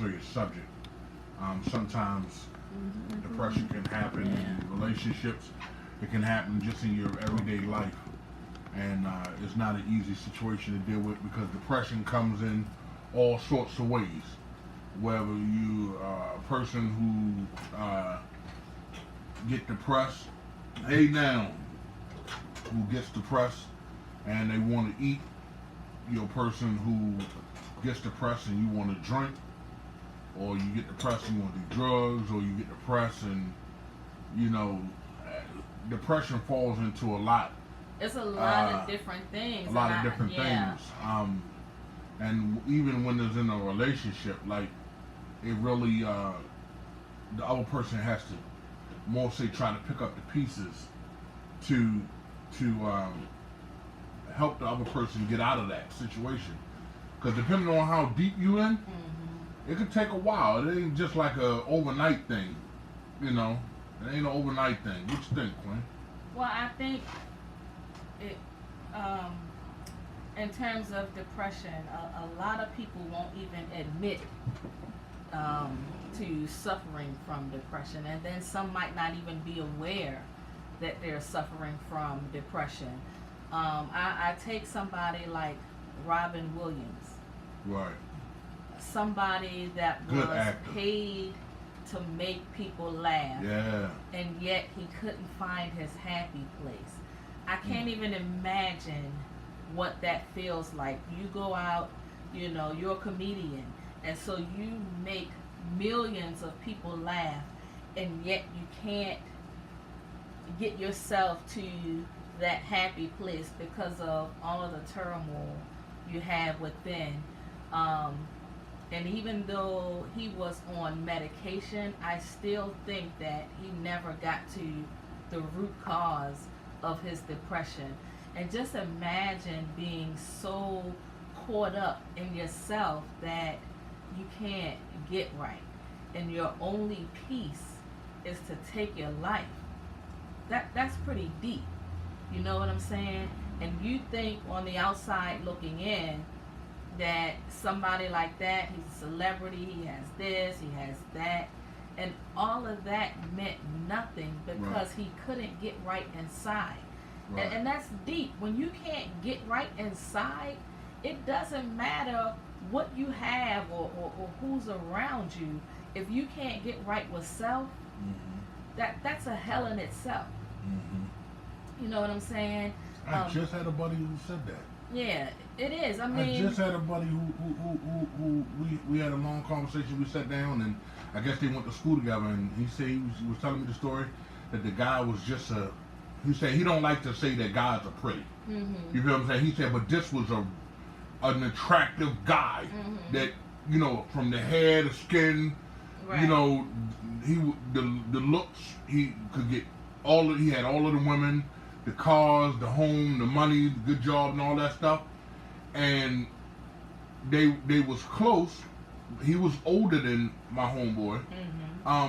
serious subject. Sometimes depression can happen in relationships. It can happen just in your everyday life, and it's not an easy situation to deal with because depression comes in all sorts of ways. Whether you are a person who get depressed, hey now, who gets depressed and they want to eat, you're a person who gets depressed and you want to drink, or you get depressed and you want to do drugs, or you get depressed and, you know, depression falls into a lot. It's a lot of different things. A lot of different things. And even when it's in a relationship, like, it really, the other person has to more say try to pick up the pieces to help the other person get out of that situation. Because depending on how deep you in, it could take a while. It ain't just like a overnight thing, you know. It ain't an overnight thing. What you think, Quinn? Well, I think it, in terms of depression, a lot of people won't even admit to suffering from depression, and then some might not even be aware that they're suffering from depression. I take somebody like Robin Williams. Right. Somebody that Good was actor. paid to make people laugh. Yeah. And yet he couldn't find his happy place. I can't even imagine what that feels like. You go out, you know, you're a comedian, and so you make millions of people laugh, and yet you can't get yourself to that happy place because of all of the turmoil you have within. And even though he was on medication, I still think that he never got to the root cause of his depression. And just imagine being so caught up in yourself that you can't get right, and your only peace is to take your life. That's pretty deep. You know what I'm saying? And you think on the outside looking in that somebody like that, he's a celebrity, he has this, he has that, and all of that meant nothing because he couldn't get right inside. Right. And that's deep. When you can't get right inside, it doesn't matter what you have or who's around you. If you can't get right with self, that's a hell in itself. You know what I'm saying? I just had a buddy who said that. Yeah, it is. I mean, I just had a buddy who we had a long conversation. We sat down, and I guess they went to school together. And he said he was telling me the story that the guy was just a. He said he don't like to say that guys are pretty. You feel what I'm saying? He said, but this was an attractive guy that, you know, from the hair, the skin, you know, the looks, he could get he had all of the women, the cars, the home, the money, the good job, and all that stuff. And they was close. He was older than my homeboy.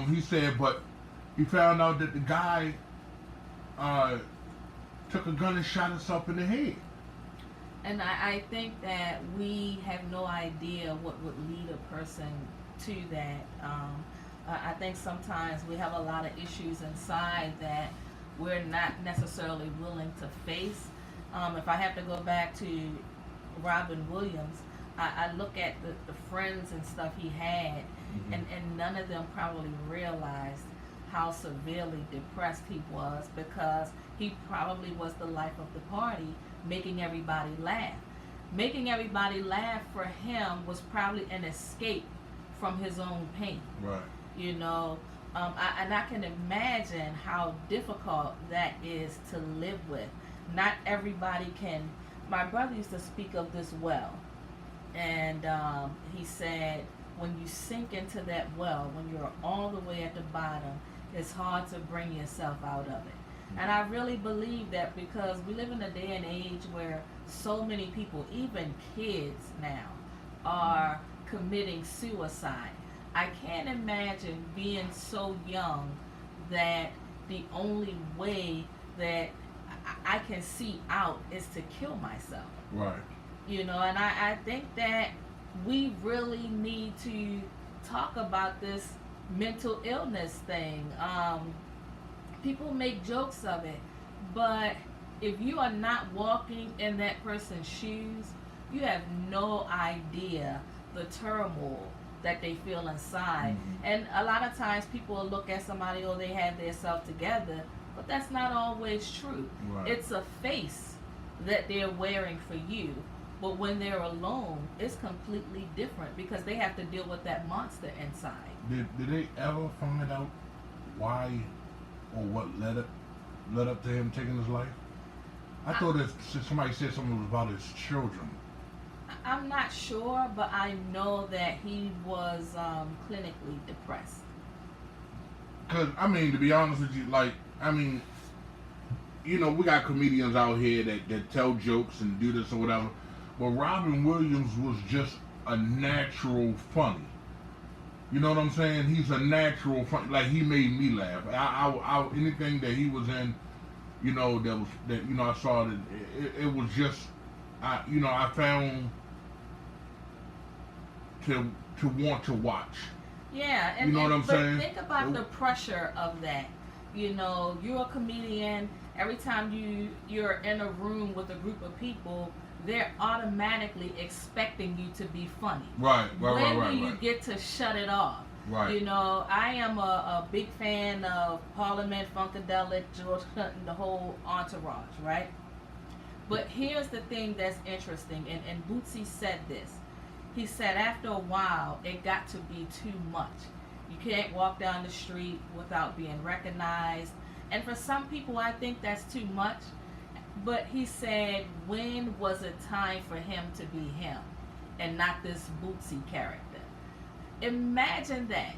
He said, but he found out that the guy took a gun and shot himself in the head. And I think that we have no idea what would lead a person to that. I think sometimes we have a lot of issues inside that we're not necessarily willing to face. If I have to go back to Robin Williams, I look at the friends and stuff he had, and none of them probably realized how severely depressed he was, because he probably was the life of the party, making everybody laugh. Making everybody laugh for him was probably an escape from his own pain. Right. You know, and I can imagine how difficult that is to live with. Not everybody can. My brother used to speak of this well, and he said, when you sink into that well, when you're all the way at the bottom, it's hard to bring yourself out of it. And I really believe that, because we live in a day and age where so many people, even kids now, are committing suicide. I can't imagine being so young that the only way that I can see out is to kill myself. Right. You know, and I think that we really need to talk about this mental illness thing. People make jokes of it, but if you are not walking in that person's shoes, you have no idea the turmoil that they feel inside. Mm-hmm. And a lot of times people will look at somebody, oh, they have their self together, but that's not always true. Right. It's a face that they're wearing for you, but when they're alone, it's completely different because they have to deal with that monster inside. Did they ever find out why or what led up to him taking his life? I thought that somebody said something was about his children. I'm not sure, but I know that he was clinically depressed. Cause I mean, to be honest with you, like I mean, you know, we got comedians out here that tell jokes and do this or whatever, but Robin Williams was just a natural funny. You know what I'm saying? He's a natural funny. Like he made me laugh. I anything that he was in, you know, I saw that it was just, I found to want to watch. Yeah, and you know what I'm but saying? Think about the pressure of that. You know, you're a comedian. Every time you're in a room with a group of people, they're automatically expecting you to be funny. Right. When do you get to shut it off? Right. You know, I am a big fan of Parliament, Funkadelic, George Clinton, the whole entourage, right? But here's the thing that's interesting, and Bootsy said this. He said after a while, it got to be too much. You can't walk down the street without being recognized. And for some people, I think that's too much. But he said, when was it time for him to be him and not this Bootsy character? Imagine that.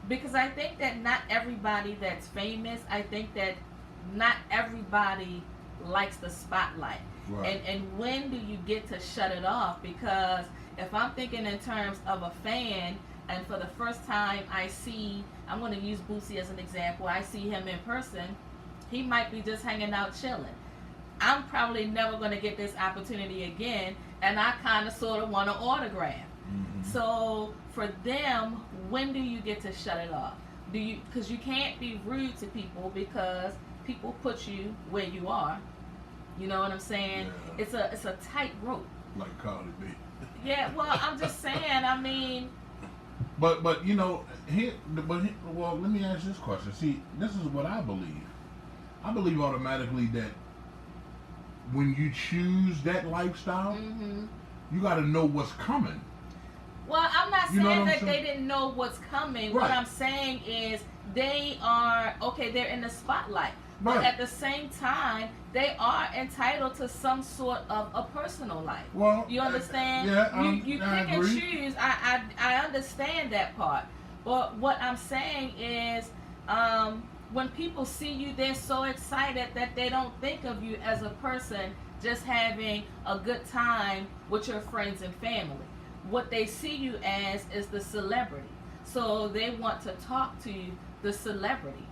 Because I think that not everybody that's famous, I think that not everybody likes the spotlight. Right. And when do you get to shut it off? Because if I'm thinking in terms of a fan, and for the first time I'm going to use Bootsy as an example, I see him in person, he might be just hanging out chilling. I'm probably never going to get this opportunity again, and I kind of sort of want an autograph. Mm-hmm. So for them, when do you get to shut it off? Because you can't be rude to people because people put you where you are. You know what I'm saying? Yeah. It's a tight rope. Like Cardi B. Yeah, well, I'm just saying. I mean, but you know, well, let me ask this question. See, this is what I believe. I believe automatically that when you choose that lifestyle, mm-hmm. you got to know what's coming. Well, I'm not You know saying what I'm that saying? they didn't know what's coming. Right. What I'm saying is they are, okay, they're in the spotlight. But Right. at the same time, they are entitled to some sort of a personal life. Well, You understand? yeah, You I pick and agree. choose. I understand that part. But what I'm saying is, when people see you, they're so excited that they don't think of you as a person just having a good time with your friends and family. What they see you as is the celebrity. So they want to talk to the celebrity.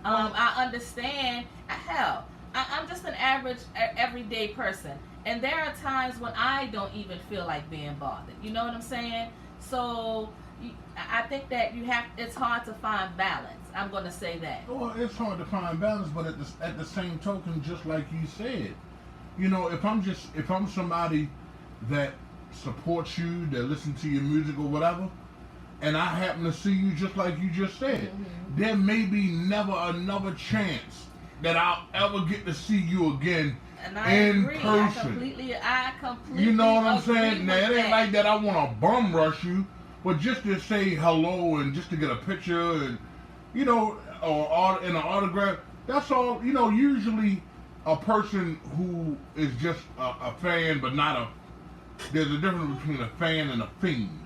I understand. Hell, I'm just an average, everyday person. And there are times when I don't even feel like being bothered. You know what I'm saying? So I think that it's hard to find balance. I'm going to say that. Well, it's hard to find balance, but at the same token, just like you said, you know, if I'm somebody that supports you, that listens to your music or whatever, and I happen to see you just like you just said, Mm-hmm. there may be never another chance that I'll ever get to see you again And I in agree. person. I completely You know what I'm agree saying? Now, with it ain't that. like that I want to bum rush you, but just to say hello and just to get a picture and, you know, or in an autograph, that's all. You know, usually a person who is just a fan but not there's a difference between a fan and a fiend.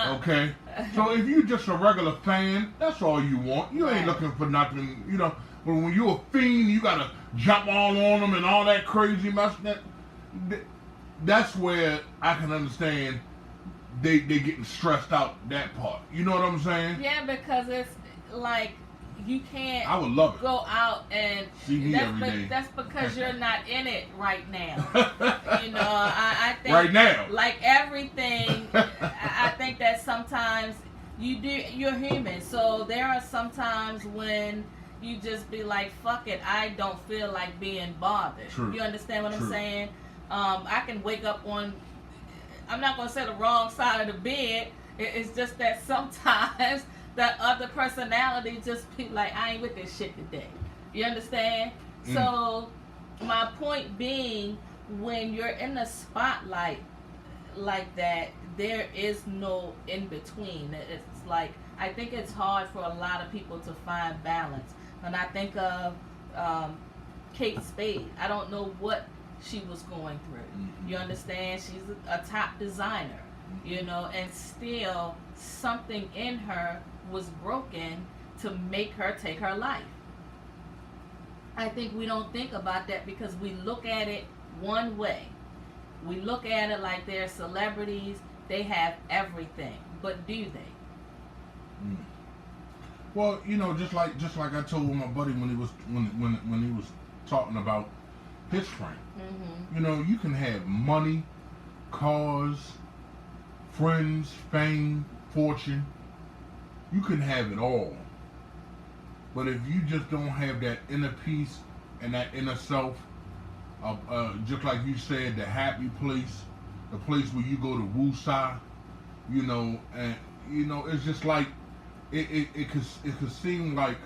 Okay? So if you're just a regular fan, that's all you want. You ain't Right. looking for nothing, you know. But when you're a fiend, you gotta jump all on them and all that crazy mess. That's where I can understand they getting stressed out, that part. You know what I'm saying? Yeah, because it's like you can't I would love it. go out and See me every day. That's because you're not in it right now. You know, I think right now, like everything, I think that sometimes you're human. So there are some times when you just be like, fuck it, I don't feel like being bothered. True. You understand what True. I'm saying? I can wake up on, I'm not going to say the wrong side of the bed. It's just that sometimes that other personality just be like, I ain't with this shit today. You understand? So my point being, when you're in the spotlight like that, there is no in between. It's like, I think it's hard for a lot of people to find balance. When I think of Kate Spade, I don't know what she was going through. You understand? She's a top designer, you know, and still something in her was broken to make her take her life. I think we don't think about that because we look at it one way. We look at it like they're celebrities, they have everything, but do they? Well, you know, just like I told my buddy when he was talking about his friend. You know, you can have money, cars, friends, fame, fortune. You can have it all. But if you just don't have that inner peace and that inner self, just like you said, the happy place, the place where you go to woosah, you know, and you know, it's just like it could seem like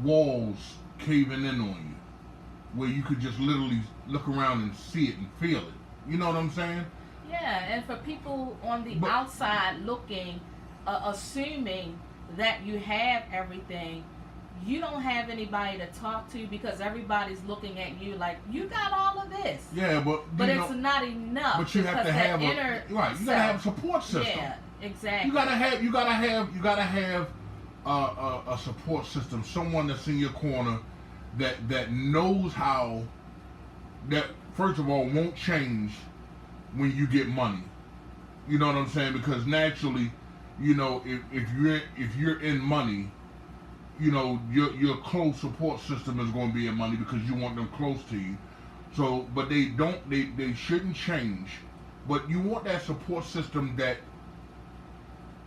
walls caving in on you, where you could just literally look around and see it and feel it. You know what I'm saying? Yeah, and for people on the outside looking, assuming that you have everything, you don't have anybody to talk to because everybody's looking at you like, you got all of this. Yeah, but it's not enough. But you have to have You gotta have a support system. Yeah, exactly. You gotta have a support system, someone that's in your corner that knows how, that first of all won't change when you get money. You know what I'm saying? Because naturally, you know, if you're in money, you know, your close support system is going to be in money because you want them close to you. So, but they shouldn't change. But you want that support system that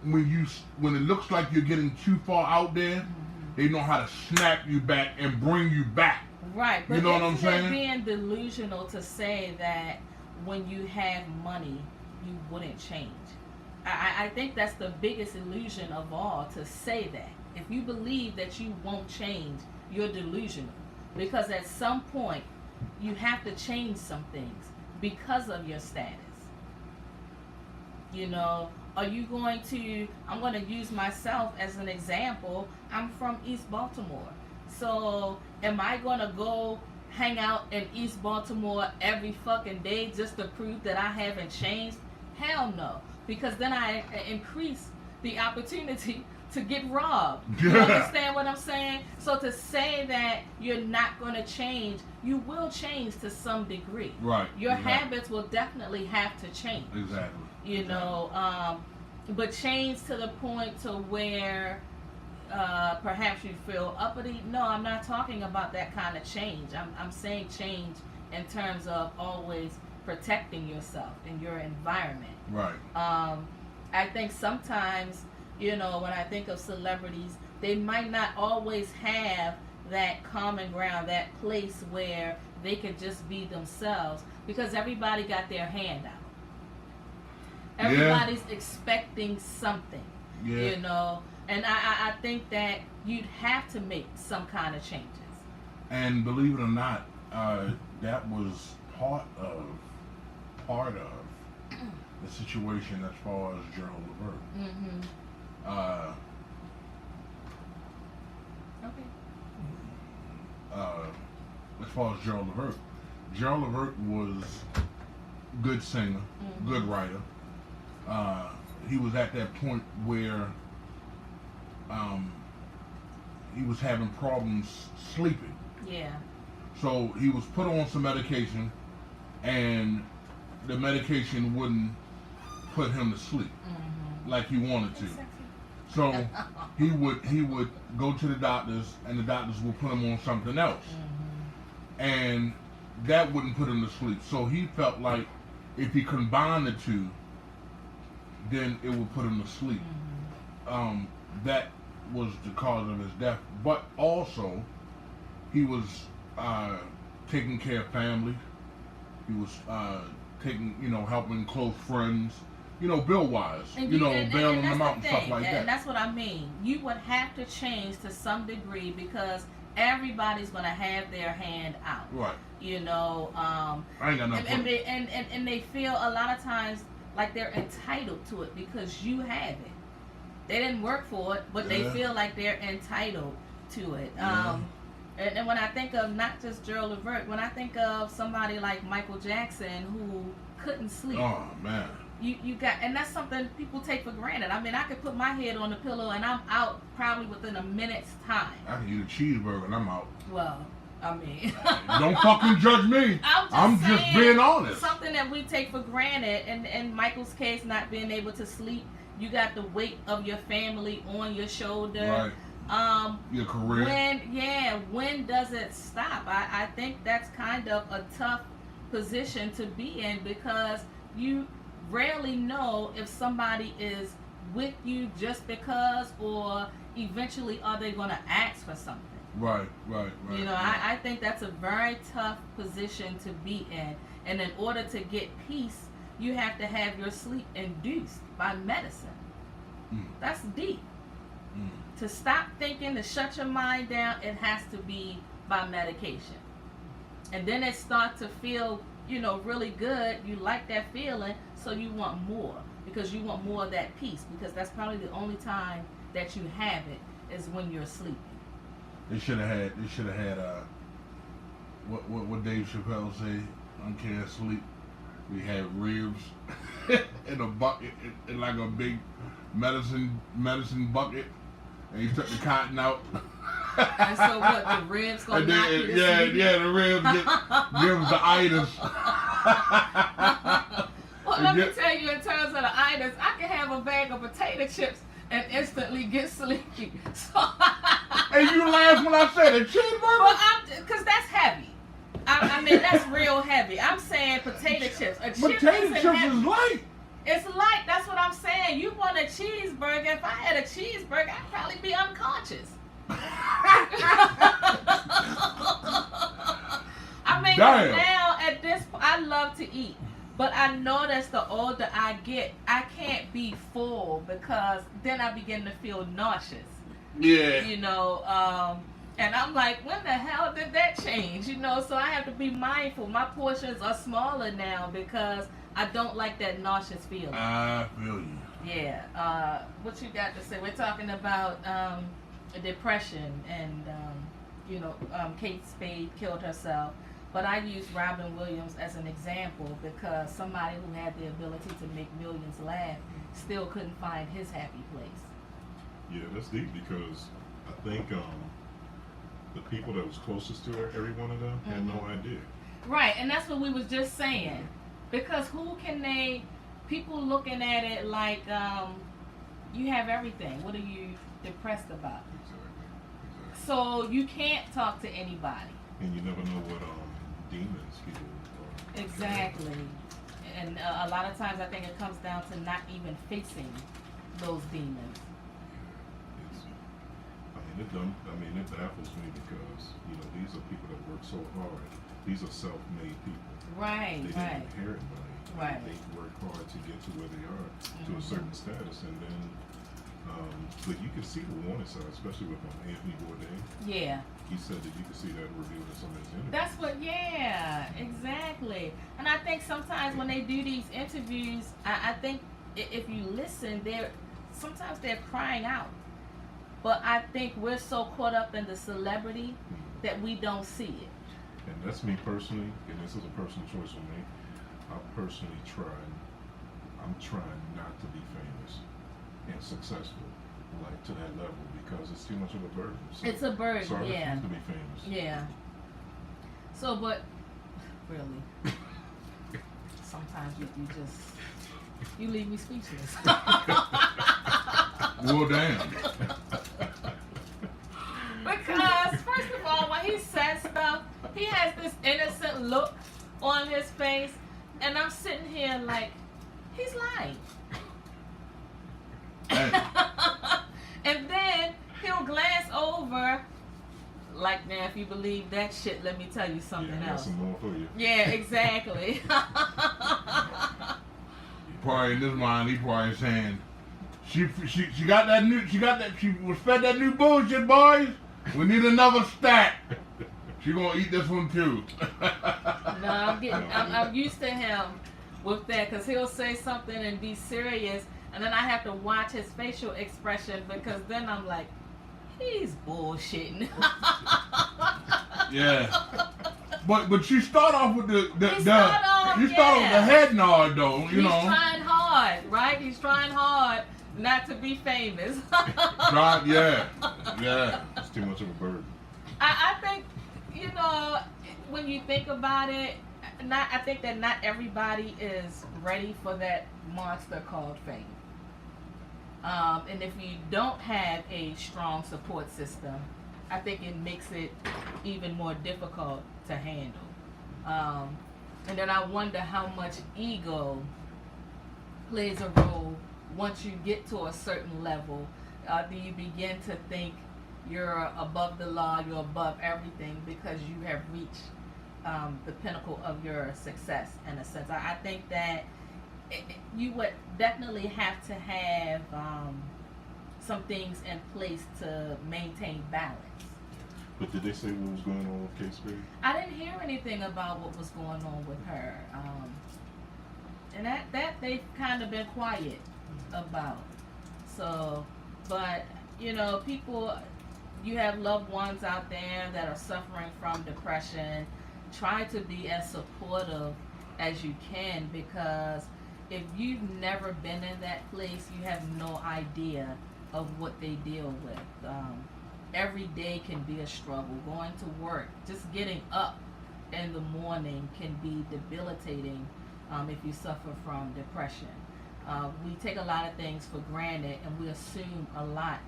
when it looks like you're getting too far out there, they know how to snap you back and bring you back. Right, but you know what I'm saying? Isn't it being delusional to say that when you have money, you wouldn't change? I think that's the biggest illusion of all, to say that. If you believe that you won't change, you're delusional. Because at some point, you have to change some things because of your status. You know, are you going to, I'm going to use myself as an example. I'm from East Baltimore. So am I going to go hang out in East Baltimore every fucking day just to prove that I haven't changed? Hell no. Because then I increase the opportunity to get robbed. You understand what I'm saying? So to say that you're not going to change, you will change to some degree. Right. Your habits will definitely have to change. Exactly. You know, but change to the point to where perhaps you feel uppity. No, I'm not talking about that kind of change. I'm saying change in terms of always protecting yourself and your environment. Right. I think sometimes, you know, when I think of celebrities, they might not always have that common ground, that place where they can just be themselves, because everybody got their hand out. Everybody's expecting something, you know, and I think that you'd have to make some kind of changes. And believe it or not, that was part of the situation as far as Gerald Levert. As far as Gerald Levert was good singer, good writer. He was at that point where he was having problems sleeping. Yeah. So he was put on some medication, and the medication wouldn't put him to sleep like he wanted to. So he would go to the doctors, and the doctors would put him on something else, and that wouldn't put him to sleep. So he felt like if he combined the two, then it would put him to sleep. That was the cause of his death. But also, he was taking care of family. He was helping close friends. Bill-wise. Bailing them out and stuff like that. And that's what I mean. You would have to change to some degree because everybody's going to have their hand out. Right. I ain't got nothing. And they feel a lot of times like they're entitled to it because you have it. They didn't work for it, but they feel like they're entitled to it. And when I think of not just Gerald Levert, when I think of somebody like Michael Jackson who couldn't sleep. Oh, man. You got, and that's something people take for granted. I mean, I could put my head on the pillow and I'm out probably within a minute's time. I can eat a cheeseburger and I'm out. Well, I mean, don't fucking judge me. I'm just being honest. Something that we take for granted, and in Michael's case, not being able to sleep, you got the weight of your family on your shoulder. Right. Your career. When does it stop? I think that's kind of a tough position to be in because you rarely know if somebody is with you just because, or eventually are they going to ask for something. Right. I think that's a very tough position to be in, and in order to get peace, you have to have your sleep induced by medicine. That's deep. To stop thinking, to shut your mind down, it has to be by medication. And then it starts to feel, really good. You like that feeling, so you want more because you want more of that peace, because that's probably the only time that you have it is when you're sleeping. They should have had what Dave Chappelle say, I can't sleep. We had ribs in a bucket, in like a big medicine bucket, and he took the cotton out. And so what, the ribs gonna knock you to sleep? The ribs gives the itis. Well, let me tell you, in terms of the itis, I can have a bag of potato chips and instantly get sleepy. So and you laugh when I said a cheeseburger? Well, because that's heavy. I mean, that's real heavy. I'm saying potato chips. Potato chips is light. It's light. That's what I'm saying. You want a cheeseburger. If I had a cheeseburger, I'd probably be unconscious. I mean, now at this point, I love to eat. But I notice the older I get, I can't be full because then I begin to feel nauseous. Yeah. And I'm like, when the hell did that change? So I have to be mindful. My portions are smaller now because I don't like that nauseous feeling. I feel you. Yeah. What you got to say? We're talking about depression and, Kate Spade killed herself. But I use Robin Williams as an example because somebody who had the ability to make millions laugh still couldn't find his happy place. Yeah, that's deep because I think the people that was closest to her, every one of them, had no idea. Right, and that's what we was just saying. Because people looking at it like, you have everything. What are you depressed about? Exactly. So you can't talk to anybody. And you never know what demons people are. Exactly. And a lot of times I think it comes down to not even facing those demons. It baffles me because, these are people that work so hard. These are self-made people. Right, They didn't inherit money. Right. They work hard to get to where they are, to a certain status, and then, but you can see the warning sign, especially with Anthony Bourdain. Yeah. He said that you can see that revealed in some of his interviews. That's what, exactly. And I think sometimes when they do these interviews, I think if you listen, sometimes they're crying out. But I think we're so caught up in the celebrity that we don't see it. And that's me personally, and this is a personal choice for me. I'm trying not to be famous and successful, like to that level, because it's too much of a burden. So, it's a burden, so I refuse to be famous. Yeah. So, but really, sometimes you leave me speechless. Well, damn. Because first of all, when he says stuff, he has this innocent look on his face, and I'm sitting here like, he's lying. Hey. And then he'll glance over, like, now if you believe that shit, let me tell you something Yeah, I got else. some more for you. Yeah, exactly. Probably in his mind, he probably saying, she got that she was fed that new bullshit, boys. We need another stack. She gonna eat this one too. No, I'm used to him with that, because he'll say something and be serious, and then I have to watch his facial expression, because then I'm like, he's bullshitting. Yeah. But you start off with the start off with the head nod though, you know. He's trying hard, right? He's trying hard not to be famous. Yeah. It's too much of a burden. I think, you know, when you think about it, I think that not everybody is ready for that monster called fame. And if you don't have a strong support system, I think it makes it even more difficult to handle. And then I wonder how much ego plays a role once you get to a certain level. Do you begin to think you're above the law, you're above everything because you have reached the pinnacle of your success, in a sense? I think that you would definitely have to have some things in place to maintain balance. But did they say what was going on with Kate Spade? I didn't hear anything about what was going on with her, and that they've kind of been quiet about. So, but you know, people, you have loved ones out there that are suffering from depression. Try to be as supportive as you can, because if you've never been in that place, you have no idea of what they deal with. Every day can be a struggle. Going to work, just getting up in the morning can be debilitating if you suffer from depression. We take a lot of things for granted, and we assume a lot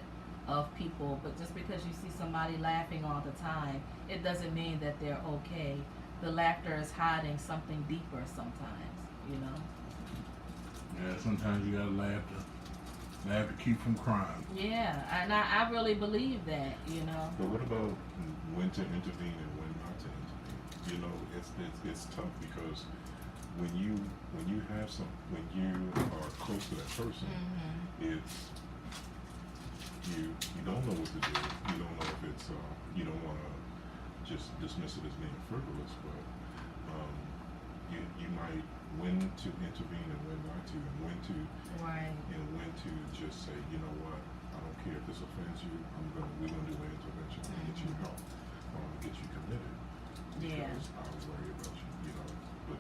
of people, but just because you see somebody laughing all the time, it doesn't mean that they're okay. The laughter is hiding something deeper sometimes, you know? Yeah, sometimes you gotta laugh to keep from crying. Yeah, and I really believe that, you know? But what about when to intervene and when not to intervene? You know, it's tough, because when you are close to that person, it's you don't know what to do. You don't know if it's you don't want to just dismiss it as being frivolous, but you might when to intervene and when not to, and when to just say, you know what, I don't care if this offends you. We're gonna do an intervention and get you help, get you committed. Yeah. Because I worry about you, you know. But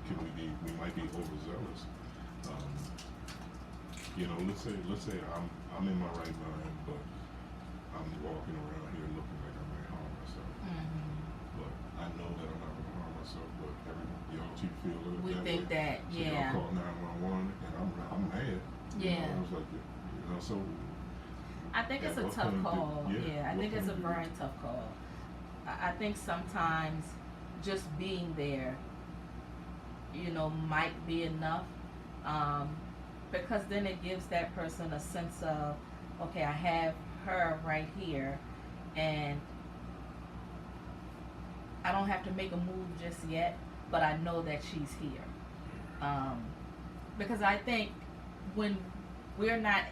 we might be overzealous. You know, let's say I'm in my right mind, but I'm walking around here looking like I might harm myself. But I know that I'm not gonna harm myself. But y'all two feel it. We that think way. that, So yeah. y'all call 911, and I'm mad. Yeah. I was like, you know, so. I think it's a tough call. I think it's a very tough call. I think sometimes just being there, you know, might be enough, because then it gives that person a sense of, okay, I have her right here, and I don't have to make a move just yet, but I know that she's here. Because I think when we're not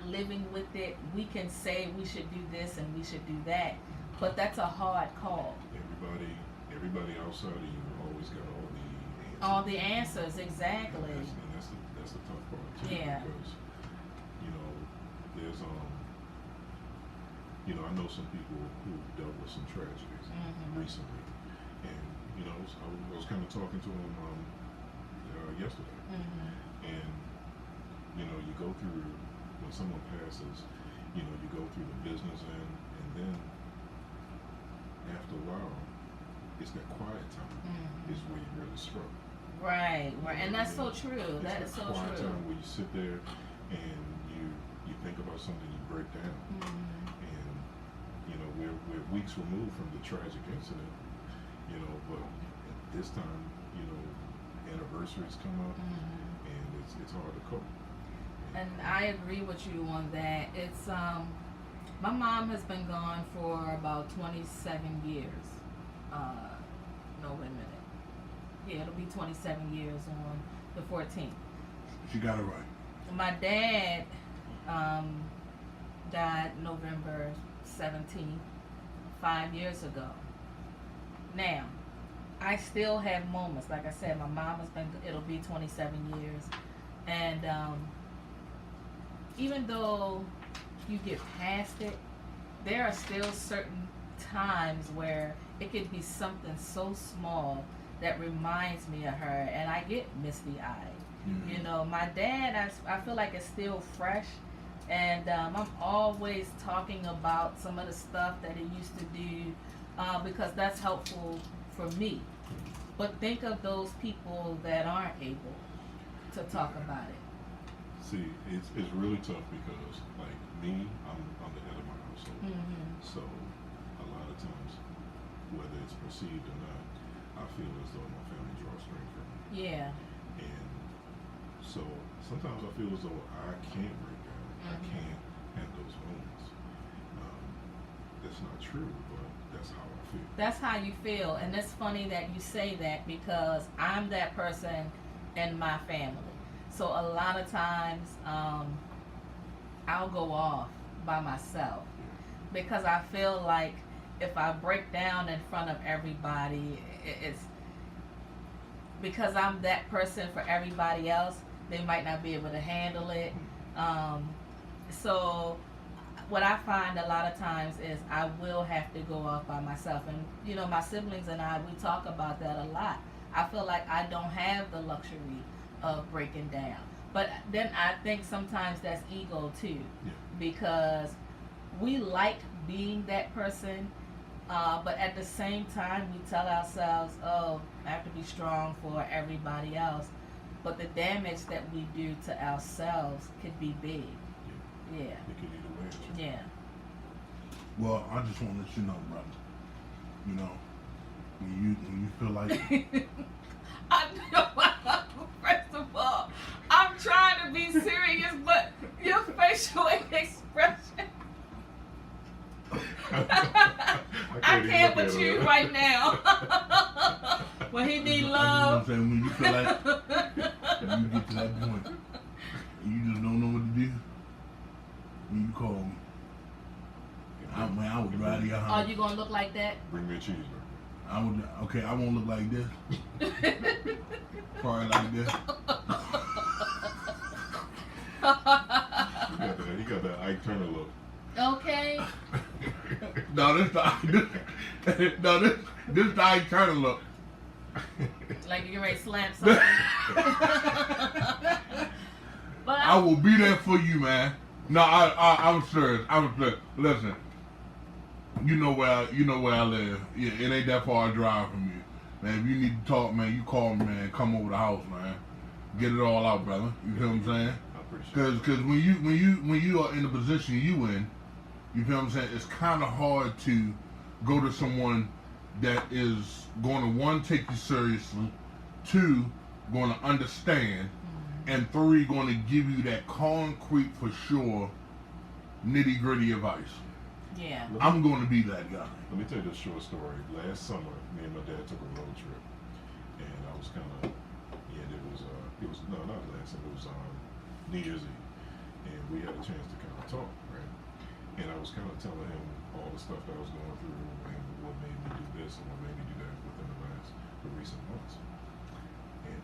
living with it, we can say we should do this and we should do that, but that's a hard call. Everybody outside of you always got all the answers, exactly. And that's the tough part too. Yeah. Because you know, there's you know, I know some people who dealt with some tragedies recently, and you know, I was kind of talking to them yesterday, and you know, you go through when someone passes, you know, you go through the business end, and then after a while, it's that quiet time is where you really struggle. Right, and that's so true. That is so quiet true. time where you sit there and you think about something, you break down, Mm-hmm. and you know we're weeks removed from the tragic incident, you know, but at this time, you know, anniversaries come up, Mm-hmm. and it's hard to cope. And I agree with you on that. It's my mom has been gone for about 27 years. No, wait a minute. Yeah, it'll be 27 years on the 14th. She got it right. My dad died November 17th, 5 years ago. Now, I still have moments. Like I said, my mom has been, it'll be 27 years. And even though you get past it, there are still certain times where it could be something so small that reminds me of her, and I get misty-eyed. Mm-hmm. You know, my dad, I feel like it's still fresh, and I'm always talking about some of the stuff that he used to do because that's helpful for me. But think of those people that aren't able to talk about it. See, it's really tough because, like me, I'm the head of my household. Mm-hmm. So a lot of times, whether it's perceived or not, I feel as though my family draws strength from me. Yeah. And so sometimes I feel as though I can't break down. I can't have those moments. That's not true, but that's how I feel. That's how you feel, and it's funny that you say that because I'm that person in my family. So a lot of times I'll go off by myself because I feel like if I break down in front of everybody, it's because I'm that person for everybody else. They might not be able to handle it. So what I find a lot of times is I will have to go off by myself. And, you know, my siblings and I, we talk about that a lot. I feel like I don't have the luxury of breaking down. But then I think sometimes that's ego too. Yeah. Because we like being that person, but at the same time we tell ourselves, oh, I have to be strong for everybody else. But the damage that we do to ourselves could be big. Yeah. It can either way. Yeah. Well, I just want to let you know, brother. You know, when you feel like I know. First of all, I'm trying to be serious, but your facial expression. I can't with you right now. When he need love. You know what I'm saying? When you feel like you get to that point, you just don't know what to do. When you call me, I would drive to your house. Are you gonna look like that? Bring me a cheeseburger. I won't look like this. Probably like this. He got that Ike Turner look. Okay. No, this the Ike Turner look. Like you're ready to slam something. But I will be there for you, man. No, I'm serious. I'm serious. Listen, you know where I live. Yeah, it ain't that far a drive from you, man. If you need to talk, man, you call me, man. Come over the house, man. Get it all out, brother. You feel what I'm saying? I appreciate it. Because when you are in the position you in, you feel what I'm saying? It's kind of hard to go to someone that is going to, one, take you seriously, two, going to understand, and three, going to give you that concrete, for sure, nitty gritty advice. yeah. I'm going to be that guy. Let me tell you this short story. Last summer, me and my dad took a road trip, and I was kind of, it was no, not last summer. It was New Year's Eve, and we had a chance to kind of talk, right? And I was kind of telling him all the stuff that I was going through and what made me do this and what made me do that within the recent months. And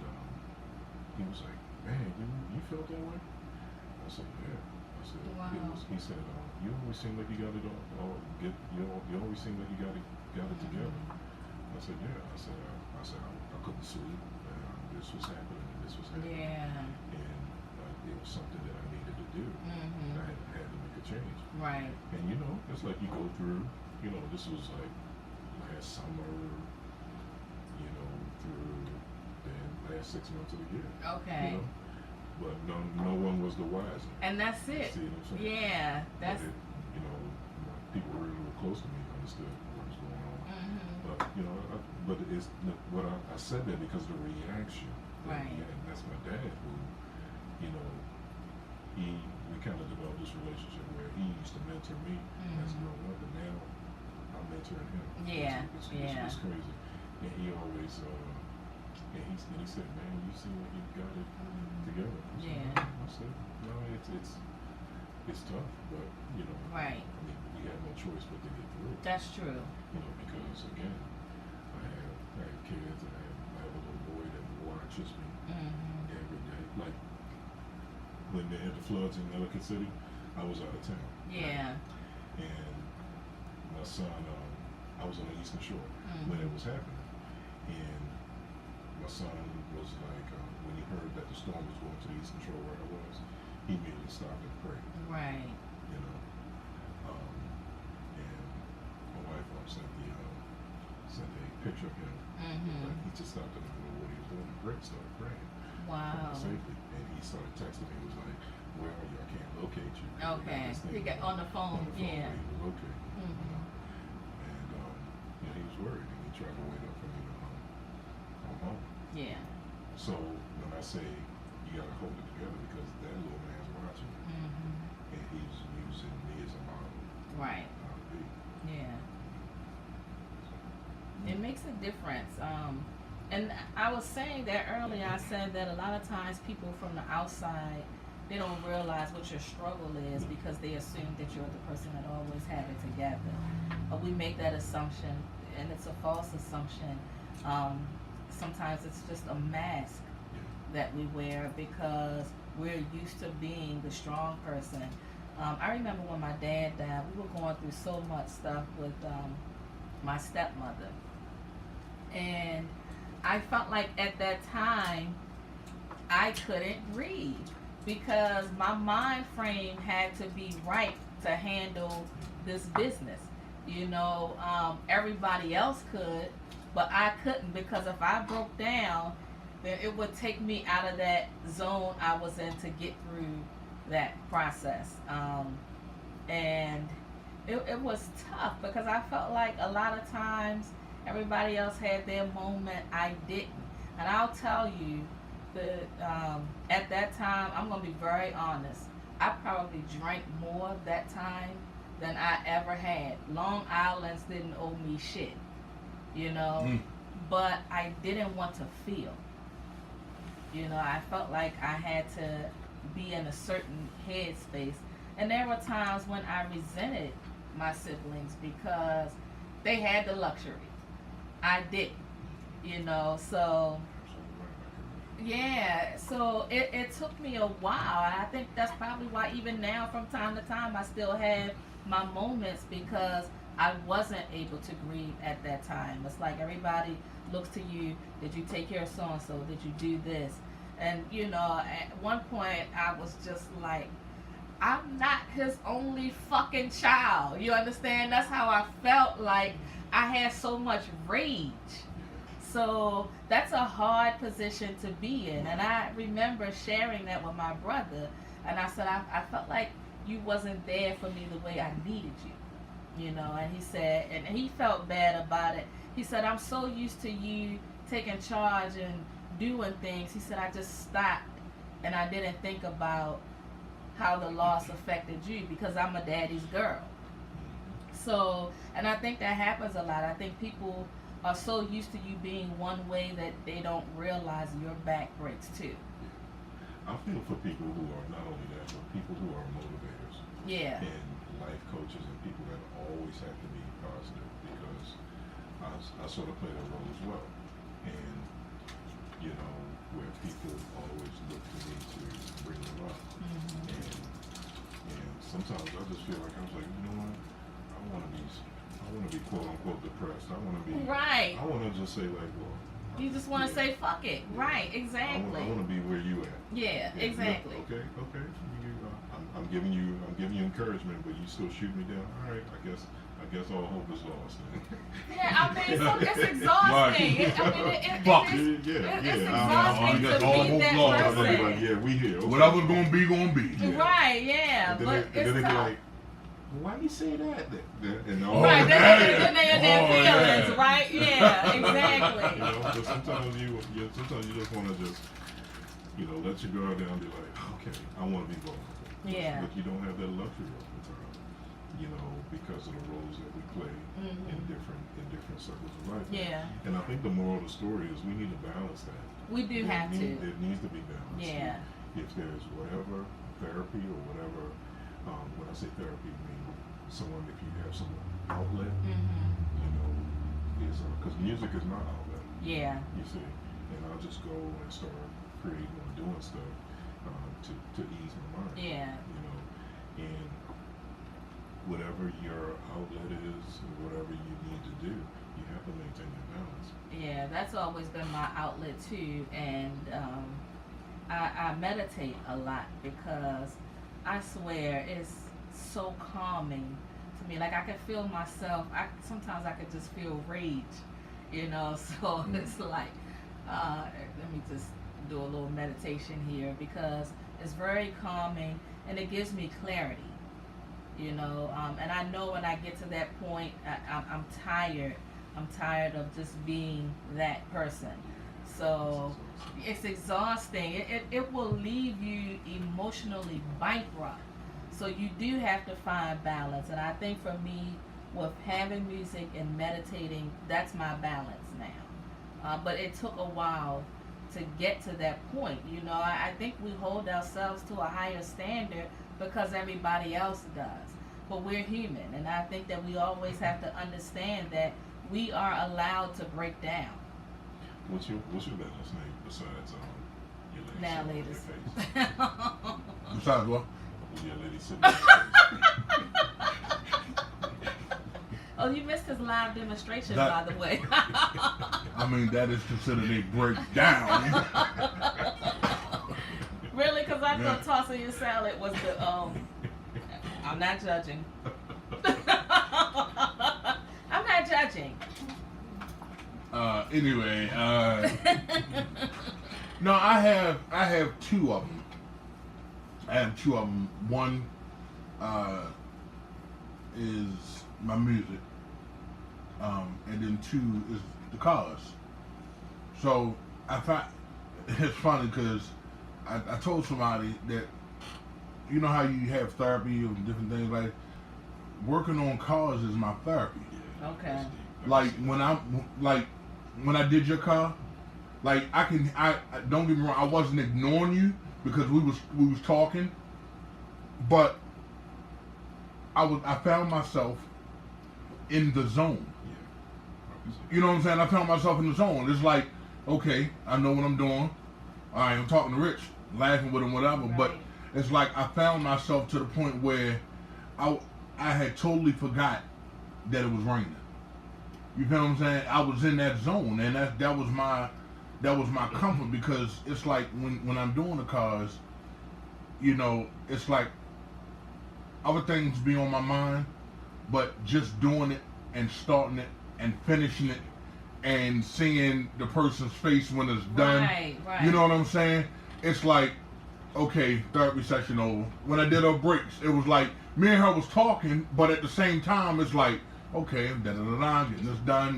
he was like, "Man, you felt that way?" I said, "Yeah." I said, Wow. He said, "You always seem like you got it all you always seem like you got it together." I said, "Yeah." I said, I couldn't sleep. This was happening and this was happening. Yeah. And it was something that I needed to do. Mhm. And I had to make a change. Right. And it's like you go through, this was like last summer, through the last 6 months of the year. Okay. but no one was the wiser. And that's it. See what I'm saying? Yeah, that's. You know, people really were close to me understood what was going on. But you know, but it's what I said that because of the reaction. Right. And that's my dad who, you know, we kind of developed this relationship where he used to mentor me as growing up, and now I'm mentoring him. Yeah. It's crazy. And he always, and he said, man, you see what you got it together. I said, no, it's tough, but you know, Right. I mean, we have no choice but to get through it. That's true. You know, because again, I have kids, and I have a little boy that watches me every day. Like when they had the floods in Ellicott City, I was out of town. Yeah. Right? And my son, I was on the Eastern Shore when it was happening, and my son was like, when he heard that the storm was going to the Eastern Shore where I was, he immediately stopped and prayed. Right. You know, and my wife sent a picture of him. Like he just stopped in the middle of what he was doing and prayed, started praying. Wow. Safely, and he started texting me. He was like, "Where are you? I can't locate you." Okay. He got on the phone. Yeah. Where you were located. You know? And he was worried, and he tried to wait up for me to come home. Yeah. So when I say you gotta hold it together because that little man's watching you, and he's using me as a model. Right. Yeah. It makes a difference. And I was saying that earlier. I said that a lot of times people from the outside, they don't realize what your struggle is because they assume that you're the person that always have it together. But we make that assumption, and it's a false assumption. Sometimes it's just a mask that we wear because we're used to being the strong person. I remember when my dad died, we were going through so much stuff with my stepmother. And I felt like at that time I couldn't breathe because my mind frame had to be right to handle this business. You know, everybody else could, but I couldn't because if I broke down, then it would take me out of that zone I was in to get through that process. And it was tough because I felt like a lot of times everybody else had their moment, I didn't. And I'll tell you that at that time, I'm going to be very honest, I probably drank more that time than I ever had. Long Island's didn't owe me shit, you know, but I didn't want to feel. You know, I felt like I had to be in a certain headspace. And there were times when I resented my siblings because they had the luxury. I didn't, you know, so yeah, so it took me a while. I think that's probably why even now from time to time I still have my moments because I wasn't able to grieve at that time. It's like everybody looks to you, did you take care of so-and-so, did you do this? And you know, at one point I was just like, I'm not his only fucking child. You understand? That's how I felt. Like I had so much rage. So that's a hard position to be in. And I remember sharing that with my brother. And I said, I felt like you wasn't there for me the way I needed you. You know, and he said, and he felt bad about it. He said, I'm so used to you taking charge and doing things. He said, I just stopped and I didn't think about how the loss affected you because I'm a daddy's girl. So, and I think that happens a lot. I think people are so used to you being one way that they don't realize your back breaks too. I feel for people who are not only that, but people who are motivators. Yeah. And life coaches and people that always have to be positive because I sort of play that role as well. And, you know, where people always look to me to bring them up. And sometimes I just feel like I was like, you know what? I want to be quote unquote depressed. I want to be right. I want to just say like, well, you just want to say fuck it. Yeah. Right, exactly. I want to be where you at. Yeah, exactly. Okay. I'm giving you encouragement, but you still shoot me down. All right, I guess guess all hope is lost. Yeah, I mean, so it's exhausting. It's exhausting to be that person. Like, yeah, we here. Okay. Whatever's gonna be. Yeah. Right, yeah. And then But they it's be tough. like, why you say that? And all Right, that. then they in their feelings, yeah. right? Yeah, exactly. You know, but sometimes you just want to just, let your guard down and be like, okay, I want to be vulnerable. Yeah. But you don't have that luxury all the time, because of the roles that we play in different circles of life. Yeah. And I think the moral of the story is we need to balance that. We do have to. It needs to be balanced. Yeah. If there's whatever therapy or whatever, when I say therapy, I mean someone, if you have some outlet, is because music is my outlet. Yeah. You see, and I'll just go and start creating and doing stuff to ease my mind. Yeah. And whatever your outlet is, or whatever you need to do, you have to maintain that balance. Yeah, that's always been my outlet too, and I meditate a lot because I swear it's so calming to me. Like I can feel myself. Sometimes I can just feel rage, So it's like, let me just do a little meditation here because it's very calming and it gives me clarity. And I know when I get to that point, I'm tired. I'm tired of just being that person. So it's exhausting. It will leave you emotionally bankrupt. So you do have to find balance. And I think for me, with having music and meditating, that's my balance now. But it took a while to get to that point. I think we hold ourselves to a higher standard because everybody else does. But we're human. And I think that we always have to understand that we are allowed to break down. What's your balance name besides your lady Now, sitting on ladies. your face? Besides what? Your lady sitting on your Oh, you missed his live demonstration, That- by the way. I mean, that is considered a breakdown. Really? Because I Yeah. thought tossing your salad was the, I'm not judging. I'm not judging. Anyway, no, I have two of them. One is my music, and then two is the cars. So I thought it's funny because I told somebody that how you have therapy and different things, like working on cars is my therapy. Okay. Like when I did your car, like I don't get me wrong, I wasn't ignoring you because we was talking, but I found myself in the zone. You know what I'm saying? I found myself in the zone. It's like, okay, I know what I'm doing. All right, I'm talking to Rich, laughing with him, whatever. Right. But it's like I found myself to the point where I had totally forgot that it was raining. You feel what I'm saying? I was in that zone, and that was my comfort because it's like when I'm doing the cars, it's like other things be on my mind, but just doing it and starting it and finishing it and seeing the person's face when it's done. Right. You know what I'm saying? It's like, okay, therapy session over. When I did her breaks, it was like me and her was talking, but at the same time, it's like, okay, getting this done,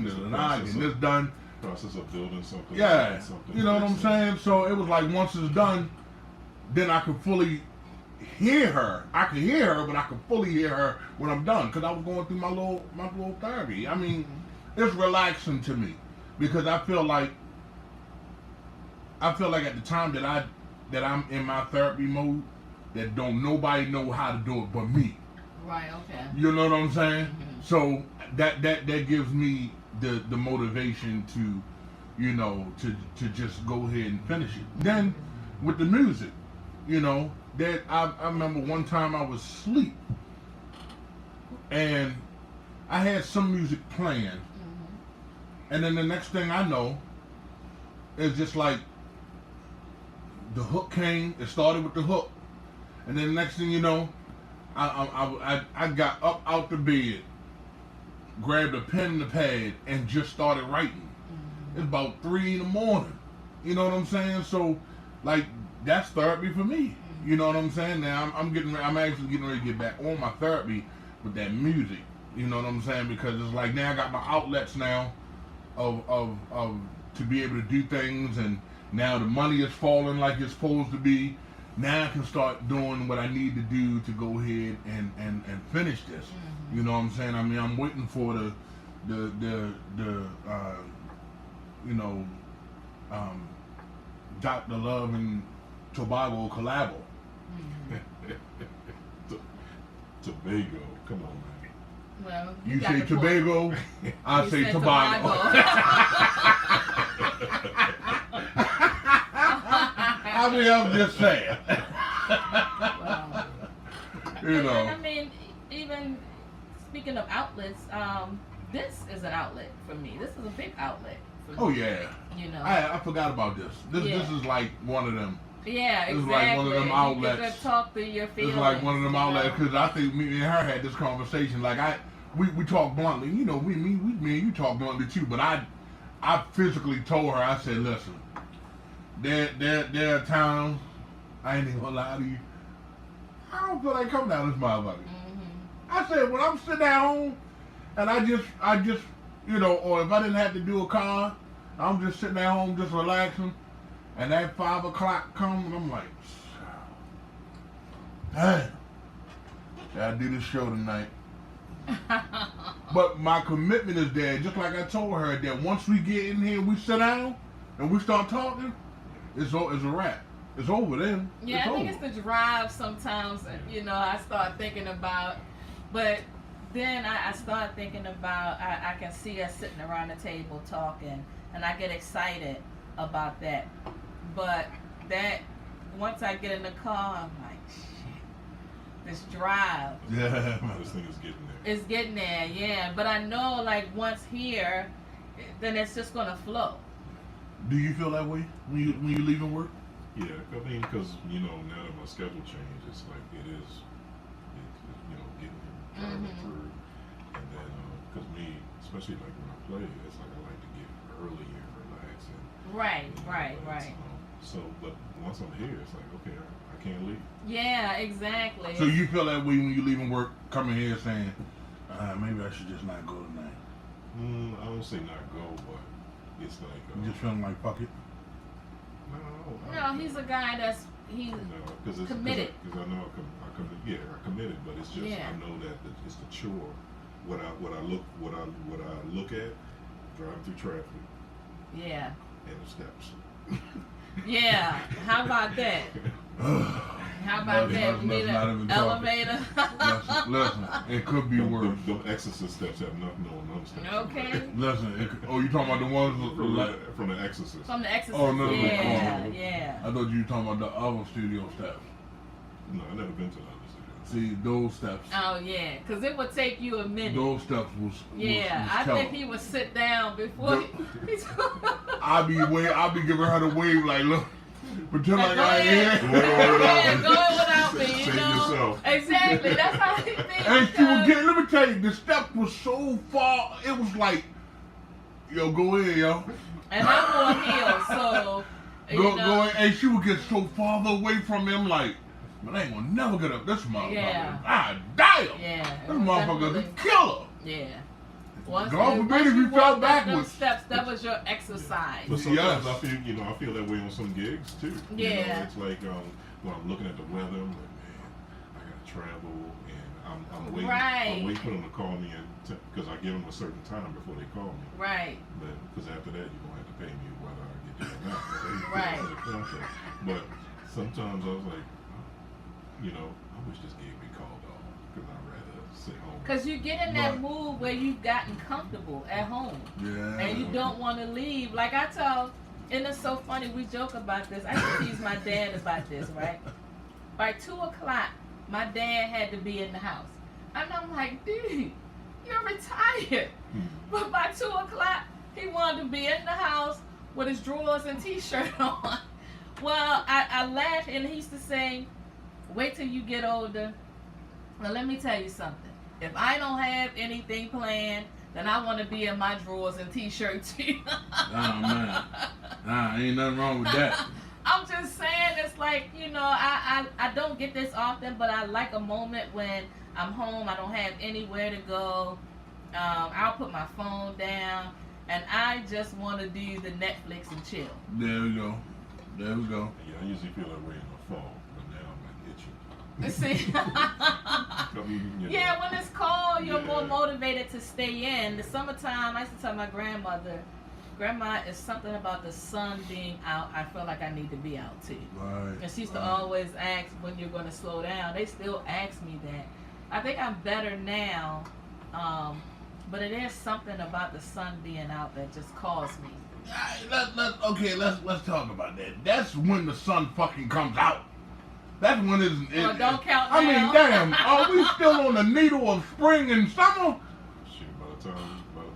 getting this done. Process of building something. Yeah, Something you know what I'm saying? So it was like once it's done, then I could fully hear her. I could hear her, but I could fully hear her when I'm done because I was going through my little therapy. I mean, it's relaxing to me because I feel like at the time that I'm in my therapy mode, that don't nobody know how to do it but me. Right. Okay. You know what I'm saying? So that gives me the motivation to just go ahead and finish it. Then with the music, that I remember one time I was asleep and I had some music playing, and then the next thing I know, it's just like the hook came. It started with the hook, and then the next thing you know, I got up out the bed, grabbed a pen and a pad and just started writing. It's about 3 in the morning. You know what I'm saying? So, like, that's therapy for me. You know what I'm saying? Now I'm actually getting ready to get back on my therapy with that music. You know what I'm saying? Because it's like now I got my outlets now of to be able to do things, and now the money is falling like it's supposed to be. Now I can start doing what I need to do to go ahead and finish this. You know what I'm saying? I mean, I'm waiting for the you know, Dr. Love and Tobago collabo. Tobago, come on, man. Well, You say Tobago, I say Tobago. I mean, I'm just saying. Well, You know. And I mean, even speaking of outlets, this is an outlet for me. This is a big outlet for me. Oh yeah. You know. I forgot about this. This is like one of them. Yeah, exactly. It's like one of them outlets. You can talk through your feelings. It's like one of them outlets because I think me and her had this conversation. Like we talk bluntly. You know, me and you talk bluntly too. But I physically told her. I said, listen, there are times I ain't even gonna lie to you. I don't feel like coming down this motherfucker. I said when I'm sitting at home and I just you know, or if I didn't have to do a car, I'm just sitting at home just relaxing. And that 5 o'clock comes, and I'm like, damn, gotta do this show tonight. But my commitment is there, just like I told her, that once we get in here, we sit down, and we start talking, it's a wrap. It's over then. Yeah, I think it's the drive sometimes, you know, I start thinking about, but then I start thinking about, I can see us sitting around the table talking, and I get excited about that. But that, once I get in the car, I'm like, shit, this drive. Yeah. This thing is getting there. It's getting there, yeah. But I know, like, once here, then it's just going to flow. Do you feel that way when you leaving work? Yeah, I mean, because, you know, now that my schedule changed, it's like you know, getting driving through. And then, because me, especially like when I play, it's like I like to get early and relax. And, Right, you know, right. So, but once I'm here, it's like, okay, I can't leave. Yeah, exactly. So you feel that way when you leaving work, coming here saying, maybe I should just not go tonight? I don't say not go, but it's like... You just feeling like, fuck it? No, he's a guy that's committed. Because I know I committed, but it's just I know that it's the chore. What I look at, driving through traffic. Yeah. And the steps. Yeah. How about that? How about that? We need an elevator. Listen, it could be worse. The Exorcist steps have nothing on them steps. Okay. Listen, you talking about the ones from the Exorcist? From the Exorcist. Oh no, yeah. I thought you were talking about the other studio steps. No, I've never been to the other studio. See, those steps. Oh yeah, because it would take you a minute. Those steps was I think he would sit down before. I'll be giving her the wave like, look, pretend like I ain't here. Go without me, you know. Yourself. Exactly, that's how he thinks. And she was getting. Let me tell you, the step was so far. It was like, yo, go in, yo. And I'm on heels, so go in. And she would get so farther away from him, like, man, I ain't gonna never get up this motherfucker. Yeah. Ah, damn. Yeah. This motherfucker's a killer. Yeah. God forbid if you fell backwards. Steps, that was your exercise. But sometimes I feel that way on some gigs too. Yeah. You know, it's like when I'm looking at the weather, I'm like, man, I gotta travel, and I'm waiting. Right. I'm waiting for them to call me, because I give them a certain time before they call me. Right. But because after that, you're gonna have to pay me whether I get there or not. Right. But sometimes I was like, you know, I wish this gig be called off because I'd rather sit home. Because you get in that mood where you've gotten comfortable at home. Yeah. And you don't want to leave. Like I tell, and it's so funny, we joke about this. I used to tease my dad about this, right? By 2 o'clock, my dad had to be in the house. And I'm like, dude, you're retired. But by 2 o'clock, he wanted to be in the house with his drawers and t-shirt on. Well, I laughed, and he used to say, wait till you get older. Well, let me tell you something. If I don't have anything planned, then I want to be in my drawers and t-shirts. Oh man, ain't nothing wrong with that. I'm just saying, it's like, I don't get this often, but I like a moment when I'm home, I don't have anywhere to go. I'll put my phone down, and I just want to do the Netflix and chill. There we go. There we go. Yeah, I usually feel that way in the fall, but now I'm like itching. See? Yeah, when it's cold, you're more motivated to stay in. The summertime, I used to tell my grandmother, Grandma, it's something about the sun being out. I feel like I need to be out too. Right. And she used to always ask when you're going to slow down. They still ask me that. I think I'm better now, but it is something about the sun being out that just calls me. Let's talk about that. That's when the sun fucking comes out. That's when it's. Well, don't count I mean, now. damn. Are we still on the needle of spring and summer? Shit, by the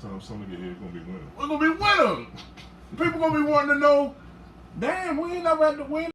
time summer get here, it's gonna be winter. We're gonna be winter. People gonna be wanting to know. Damn, we ain't never had to win.